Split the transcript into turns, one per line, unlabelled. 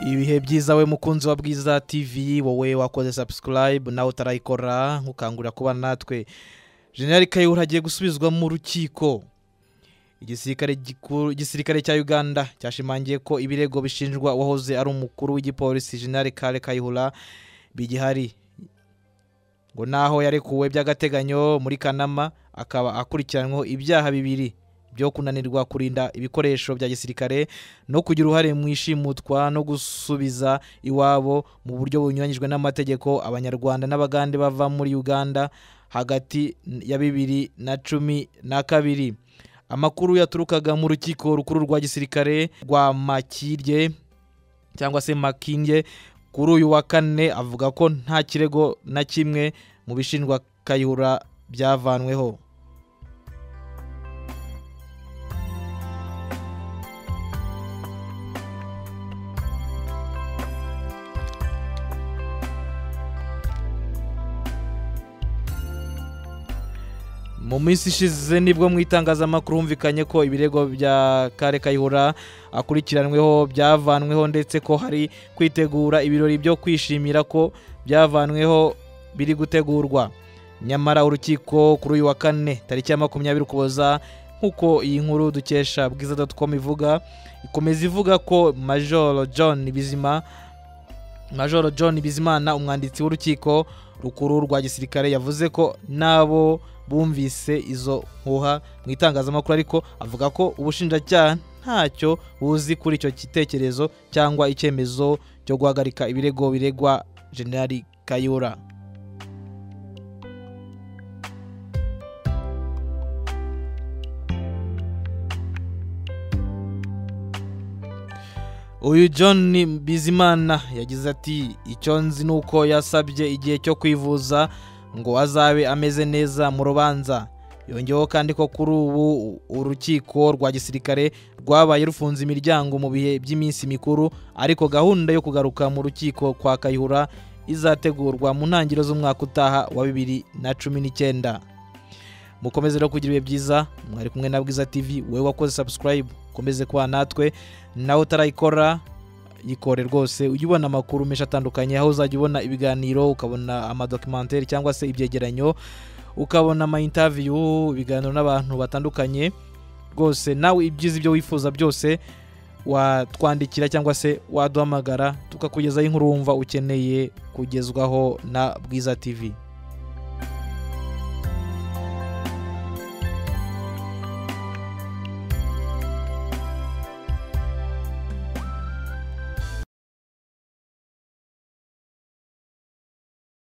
Ibihe byiza we mukunzi wa Bwiza TV, wowe wakoze subscribe nawe utarayikora nkukangurira kuba natwe. General Kayihura agiye gusubizwa mu rukiko. Igisirikare cya Uganda cyashimangiye ko ibirego bishinjwa wahoze ari umukuru w'igipolisi General Kayihura bigihari, ngo naho yarekuwe by'agateganyo muri Kanama akaba akurikiranwe ibyaha bibiri byo kunanirwa kurinda ibikoresho bya gisirikare no kugira uruhare mu ishimutwa no gusubiza iwabo mu buryo bunyuranyijwe n'amategeko abanyarwanda n'abagande bava muri Uganda hagati ya 2012. Amakuru yaturukaga mu rukiko rukuru rwa gisirikare rwa Makirye cyangwa se Makinye kuri uyu wa kane avuga ko nta kirego na kimwe mu bishinjwa Kayihura byavanweho. Mu minsi ishize nibwo mu itangazamakuru humvikanye ko ibirego bya Kayihura akurikiranweho byavanweho ndetse ko hari kwitegura ibirori byo kwishimira ko byavanweho biri gutegurwa. Nyamara urukiko kuri uyu wa kane tariki ya 20 Ukuboza nkuko iyi nkuru dukesha bwiza.com ivuga, ikomeza ivuga ko Major John Bizimana umwanditsi w'urukiko rukuru rwa gisirikare yavuze ko nabo bumvise izo nkuha mu itangazamakuru, ariko avuga ko ubushinjacyaha ntacyo buzi kuri icyo gitekerezo cyangwa icyemezo cyo guhagarika ibirego biregwa General Kayihura. Uyu John Bizimana yagize ati icyo nzi nuko yasabye igihe cyo kwivuza ngo azabe ameze neza mu rubanza. Yongeyeho kandi ko kuri ubu urukiko rwa gisirikare rwabaye rufunze imiryango mu bihe by'iminsi mikuru, ariko gahunda yo kugaruka mu rukiko kwa Kayihura izategurwa mu ntangiriro z'umwaka utaha wa 2019. Mukomeze rero kugira ibihe byiza, mwari kumwe na Bwiza TV. Wewe wakoze subscribe komeze kwa natwe, nawe utarayikora yikore rwose ujye ubona amakuru menshi atandukanye, aho uzajya ubona ibiganiro, ukabona amadocumentary cyangwa se ibyegeranyo, ukabona ama interview, ibiganiro n'abantu batandukanye. Rwose nawe ibyiza ibyo wifuza byose watwandikira cyangwa se waduhamagara tukakugezaho inkuru wumva ukeneye kugezwaho na Bwiza TV.